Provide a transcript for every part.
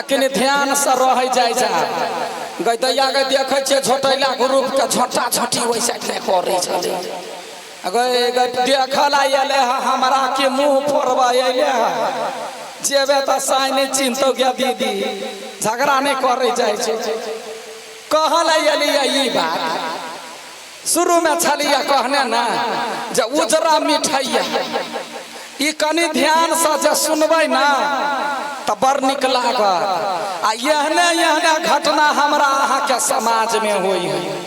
लेकिन ध्यान से रह जाए गैया के देखे छे झोटैला ग्रुप के झोटा झोटी वैसे नहीं करे छले देखल आइले हमरा के मुंह फोड़बा अइले जेबे त साई नहीं चिंतो गया दीदी झगड़ा नहीं करे जाए छे कहल आइले ई बात शुरू में छलिया कहने ना जे उजरा मिठाइया ई कनी ध्यान से जे सुनबै ना त बड़ निक लागत आ यहने घटना हमरा अहाँ के समाज में होई है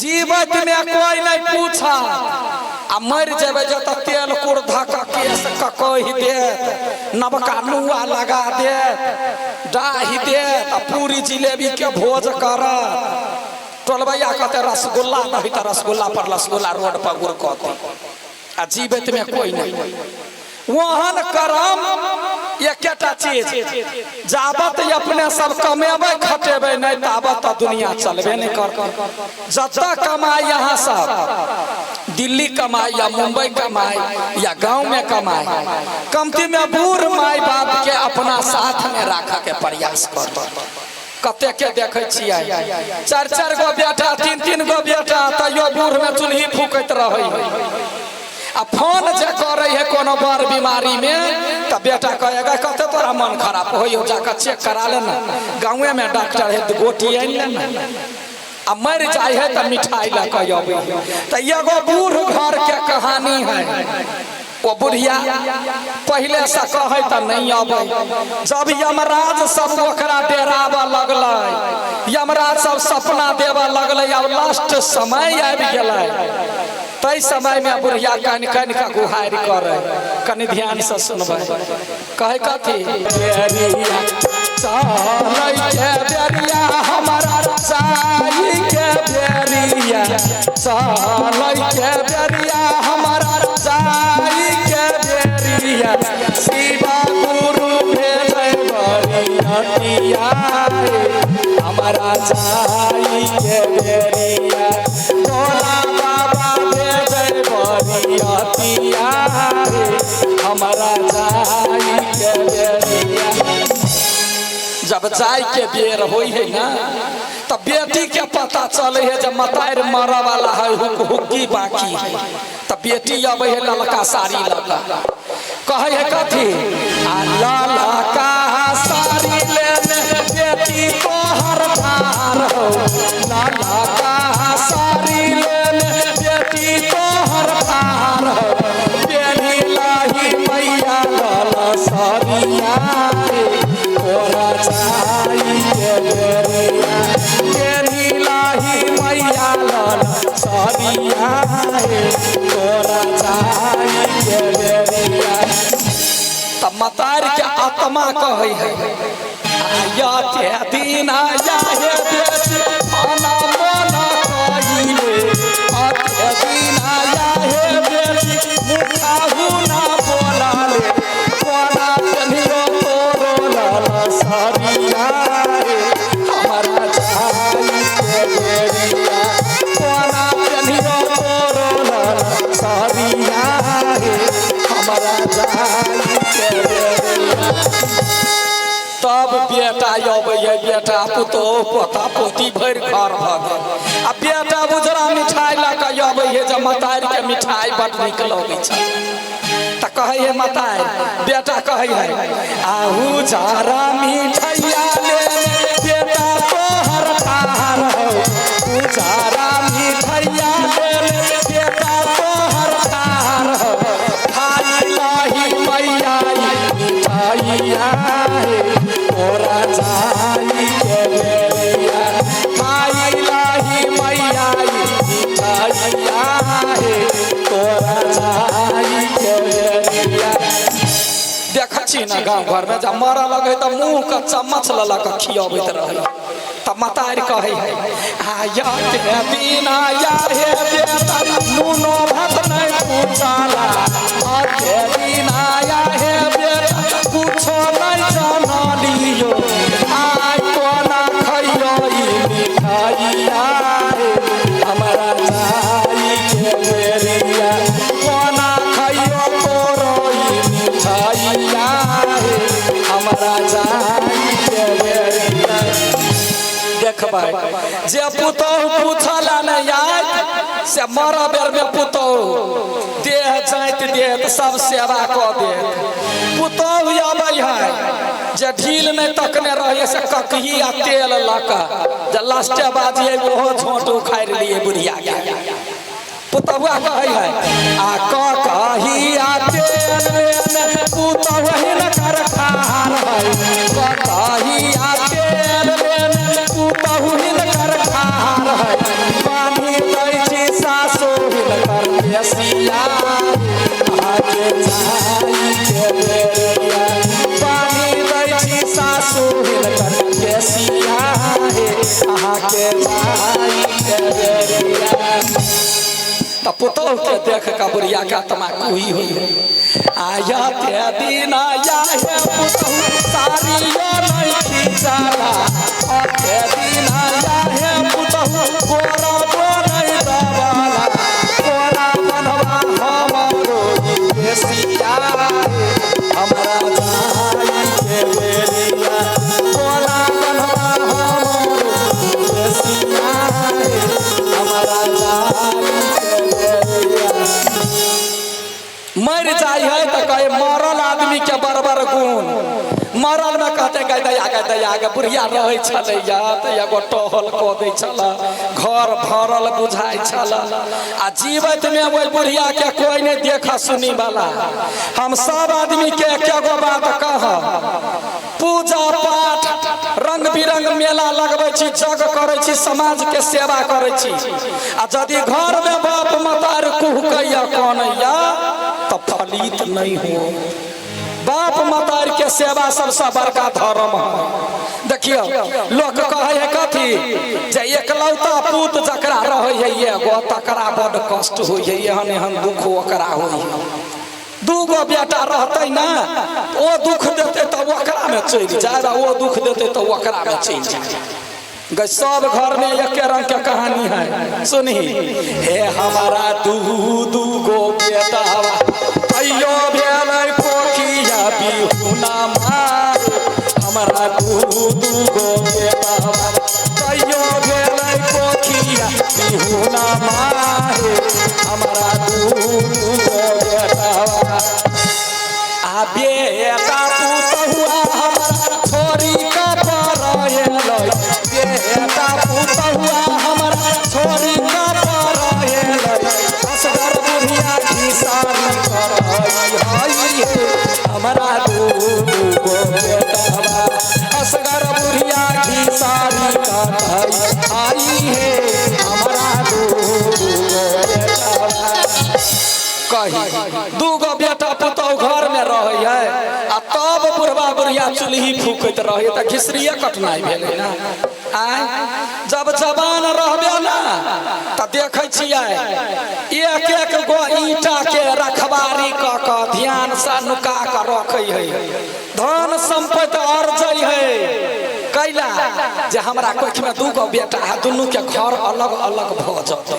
जीवत में कोई नहीं पूछा आ मर जेबे जो त तेल कुड़ धक्का केस ककहि दे नबका नुआ लगा दे डाही दे आ पूरी जिलेबी के भोज कर टोलबैया कहते रसगुल्ला नहीं तो रसगुल्ला पर रसगुल्ला रोड पर गुरकते आ जीवित में कोई नहीं वहन करम एकेटा चीज जाबत अपने सब कमेबे खटेबे नहीं ताबत दुनिया चलबे नहीं कर जत कमाई यहाँ सब दिल्ली कमाई या मुंबई कमाई या गांव में कमाई कमती में बूढ़ माई बाप के अपना साथ में रखा के प्रयास कर कते के देखे छियै चार चार गो बेटा तीन तीन गो बेटा तैयो बूढ़ में चूल्ही फूकत रहे आ फोन जे करे है कोनो बड़ बीमारी में त बेटा कहेगा कते तोरा मन खराब होइयो जाकर चेक करा लेना गांव में डॉक्टर है तो गोटी आन लेना आ मर जाए है त मिठाई ला के अबे त एगो बूढ़ घर के कहानी है वो बुढ़िया पहले से कहे त नहीं अबे जब यमराज सब ओकरा डेराबा लगलै यमराज सब सपना देबा लगलै अब लास्ट समय आबि गेलै तई समय में बुढ़िया कान कान का गुहार करे कनी ध्यान से सुनबे कहे कथी बेरिया चलै के बेरिया हमारा साई के बेरिया चलै के बेरिया हमारा साई के बेरिया शिवा गुरु भेलै बरिया हमारा साई के बेरिया भोला बाबा हमारा जाई के बेरिया जब जाय के बेर होई है ना तब बेटी के पता चले है जब मतार मरा वाला है हुक्की बाकी है तब बेटी अबे है ललका साड़ी लगा कहे है कथी आ ललका साड़ी लेने बेटी को हर धार हो ललका साड़ी लेने बेटी को हर धार हो बेनी लाही मैया लाला साड़िया तोरा चाई के बेरिया बेनी लाही मैया लाला साड़िया तोरा चाई के बेरिया तब मतार के आत्मा कहे है आया के दिन आया है बेटी खाना मना कहिले आके दिन आया है बेटी मुखाहु ना बोला ले कोना कनियो तोरो लाला साड़िया हमारा चाई के बेरिया कोना कनियो तोरो लाला साड़िया हमारा चाई के बेरिया तब बेटा अबे बेटा पुतो पोता पोती भर घर भ आ बेटा बुझरा मिठाई ला के अबे है जब मतार के मिठाई बड़ निक लगे छै त कहे है मतार बेटा कहे है आहू जारा मिठाइया ले बेटा तोहर थार हो उजारा मिठाइया ले बेटा तोहर थार हो खाई लाही मैया मिठाइया तोरा चाई के बेरिया खाई लाही मैया मिठाइया तोरा चाई के बेरिया देख छी ना गांव घर में जब मरा लगे तो मुंह का चम्मच लला के खियाबैत रहे तब मतार कहे है आया के दिन आया है बेटा नूनो भात नहीं पूछाला आके दिन आया है बेटा पूछो नहीं जाना लियो आय कोना खइयो ई मिठाइया हमारा चाई के बेरिया कोना खइयो तोरो ई मिठाइया हमारा चाई के देखबै जे पुतहु पूछला नहीं आय से मर बेर में पुतहु देह जाइत देत सब सेवा क देत। पुतहु आबै है जे ढील में तकने रहिए से ककही आ तेल लका जे लास्टे बाजिए ओहो झोंट उखाड़ लिए बुढ़िया के। पुतहुआ कहे है आ ककही आ तेल में पुतहु हिन कर खार है ककही आ तेल में पुतहु हिन कर खार है पानी दै छी सासो हिन कर बेसिया आगे जाई के बेरिया पानी दै छी सासो हिन कर बेसिया हे आगे जाई के बेरिया। तो पुतहु के देख का बुढ़िया का तमाकुही हुई आया ते दिन आया है पुतहु सारियो नहीं खींचाला और ते दिन आया है पुतहु गोरा नहीं दबाला गोरा बनवा हमारो बेसिया हमारा जाई के बेरिया गोरा बनवा हमारो बेसिया हमारा जाई मर जाए है तो कहे मरल आदमी के बरबर गुण मरल में कहते गए बुढ़िया रहे छलैया तो एगो टहल क दै छल घर भरल बुझाई छल आ जीवित में वही बुढ़िया के कोई नहीं देखा सुनी वाला। हम सब आदमी के एगो बात कह पूजा पाठ रंग बिरंग मेला लगबै छी जग करै छी समाज के सेवा करै छी आ यदि घर में बाप मतार कुहकैया कनैया तो फलित नहीं हो। बाप मतार के सेवा सबसे बड़का धर्म है। देखियो लोग कहे है कथी जे एकलौता पुत जकरा रहे है एगो तकरा बड़ कष्ट होई है एहन एहन दुख ओकरा होई है। दूगो बेटा रहते ना ओ दुख देते तो ओकरा में चल जाए वो दुख देते तो ओकरा में चल जाए। सब घर में एक रंग के कहानी है सुनी हे हमारा दू गो बेटा अयो भेलै पोखिया बिहुना मार हमारा दू गो बेटा अयो भेलै पोखिया बिहुना मार हमारा दू गो बेटा आ बेटा पुतहुआ हमारा छोरी का परैलै बेटा पुतहुआ हमारा छोरी का परैलै असगर बुढ़िया की सारी करई हमारा दू गो बेटा असगर बुढ़िया की सारी करई आई है हमारा दू गो बेटा कही दूगो बेटा पुतहु घर में रहे है आ तब बुढ़वा बुढ़िया चूल्ही फूकत रहे तो घिसरिये कटनाई भेलै ना। आय जब जवान रहबे ना तो देखे छियै एक एक गो ईटा के रखवारी क के ध्यान से नुका के रखे है धन संपत्ति अर्जै है कैला जे हमरा कोख में दूगो बेटा है दुनू के घर अलग अलग भ जत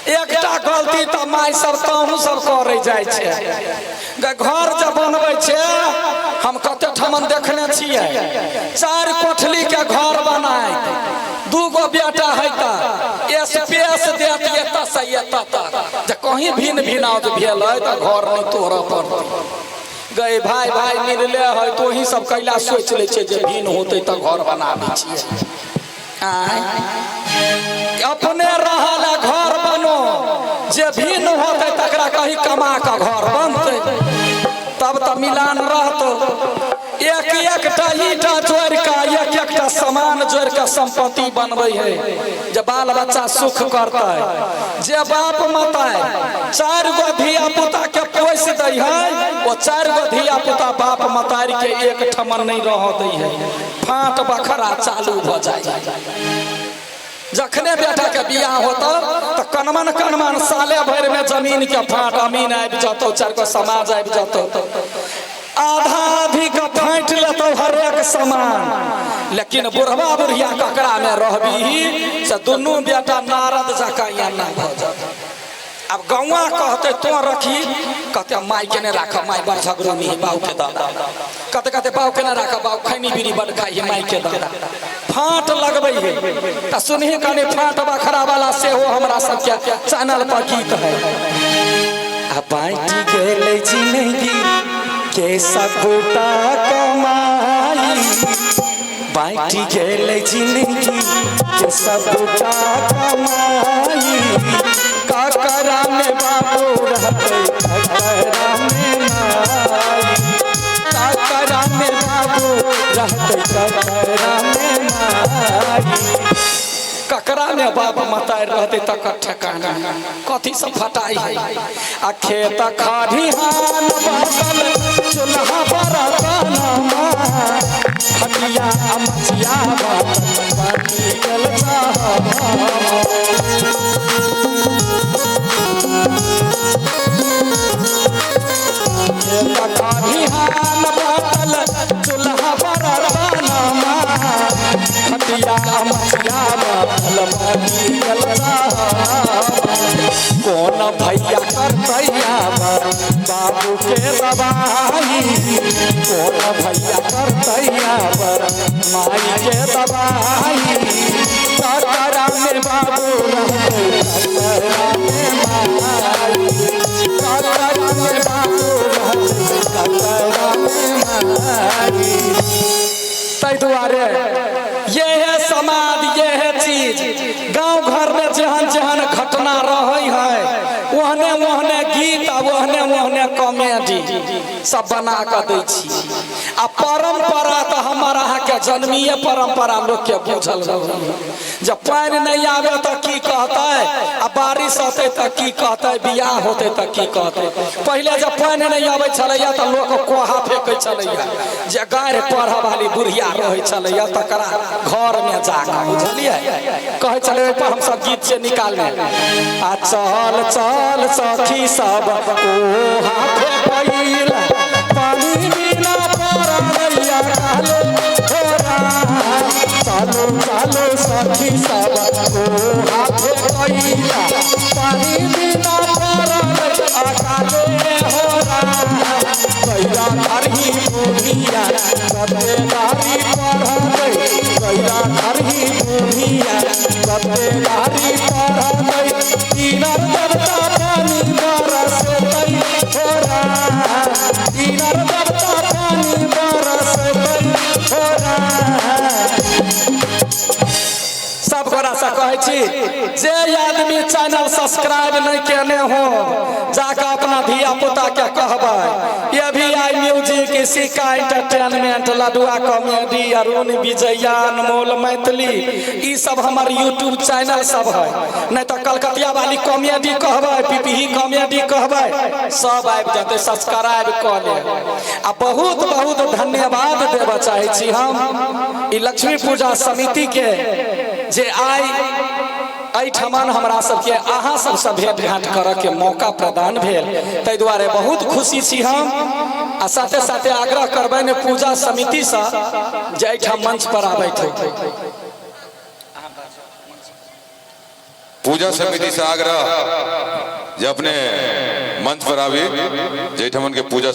एकटा गलती तो माय सब तहु सब करे जाय छे घर जब बनबै छे हम कते ठमन देखने छियै 4 कोठली के घर बनाए दूगो बेटा है त स्पेस देत एत से एत तक जे कहीं भिन्न भिनाव भेल है त घर नहीं तोड़ पड़तै गए भाई भाई मिलले है तो ही सब कैला सोच ले छे जे भिन्न होते त घर बनाबै छियै। अपने रहला घर बनो जे भिन्न होते तकरा कहीं कमा का घर बनते तब तो मिलान रहतो एक एकटा ईटा जोड़ का एक एकटा सामान जोड़ का संपत्ति बनबै है जे बाल बच्चा सुख करता है जे बाप माता 4 गो धिया पुता के पोस दै है वो 4 गो धिया पुता बाप मतारी के एक ठमन नहीं रह दै है फाट बखरा चालू हो जाए। जखने बेटा के बियाह होता तो कनमन कनमन साले भर में जमीन के फाट अमीन आबि जातो 4 गो समाज आबि जातो आधा आधी का फाट लेतो हर एक सामान लेकिन बुढ़वा बुढ़िया ककरा में रहबी से दुनू बेटा नारद जका ना भ जात। अब गौवा कहते तो रखी कहते माई के ने राख माई बड़ झगड़ो नहीं बाऊ के दादा कहते कहते बाऊ के ना राख बाऊ खैनी बीड़ी बड़ खाई माई के दादा फाट लगबै है त सुनही कने फाट बखरा वाला से हो हमरा सब के चैनल पर गीत है। आ बाटी गेलै जिंदगी के सबटा कमाई, बाटी गेलै जिंदगी के सबटा कमाई, ककरा में बाबू रहते ककरा में माई, ककरा में बाबू रहते ककरा में माई, ककरा में बाबा मतार रहते तक ठिकाना कथी सब फटाई है। आ खेत खरिहान बगल चूल्हा पर कानमा, हटिया अमचिया बाटी गल खेत खरिहान बगल चूल्हा पर कानमा, हटिया अमचिया कौन भैया करतैया बाबू के दवाई, कौन भैया करतैया माई के दवाई, ककरा में बाबू रहते ककरा में माई, ककरा में बाबू रहते ककरा में माई। तै दुआरे ये है समाज, ये है चीज। गांव घर में जहन जहन घटना रही है ओहने ओहने गीत आ ओहने ओहने कॉमेडी सब बना कर दै छी। आ परंपरा तो हमारा अहाँ के जन्मीय परंपरा लोग के बुझल रही। जब पानी नहीं आवे तो की कहते, आ बारिश होते तो की कहते, बियाह होते तो की कहते। पहले जब पानी नहीं आवे छलैया तो लोग कोहा फेंकै छलैया, जे गाड़ पढ़ वाली बुढ़िया रहे छलैया तकरा घर में जाकर बुझलिए कहे चले पर हम सब गीत से निकालने। आ चल चल सखी सब कोहा फेंकैल, पानी बिना परैया काले छोरा, चलो चलो सखी सब कोहा फेंकैल, पानी बिना परैया काले छोरा, कैला करही बुढ़िया सतेदारी पढ़बै, कैला करही बुढ़िया सतेदारी पढ़बै, तीनर देवता पानी बरसतै छोरा, तीनर देवता पानी बरसतै छोरा। सब गोरा से कहै छी जे आदमी चैनल सब्सक्राइब नहीं केने हो जाकर अपना धिया पुता के कहबै। ये भी आई म्यूजिक, सिक्का एंटरटेनमेंट, लडुआ कॉमेडी, अरुण विजया, अनमोल मैथिली, ई सब हमार यूट्यूब चैनल सब है। नहीं तो कलकतिया वाली कॉमेडी कहबै, पीपीही कॉमेडी कहबै, सब आबि जाते, सब्सक्राइब कर ले। आ बहुत बहुत धन्यवाद देव चाहे छी हम ई लक्ष्मी पूजा समिति के जे आई एठमन हमरा सबके अहाँ सबसे भेंट घाट करऽ के मौका प्रदान भेल, ताहि दुआरे बहुत खुशी छी हम। आ साथे साथे आग्रह करबै ने पूजा समिति से जे एठम मंच पर आबैत हो। पूजा समिति से आग्रह जे अपने मंच पर आबी, जे एठमन के पूजा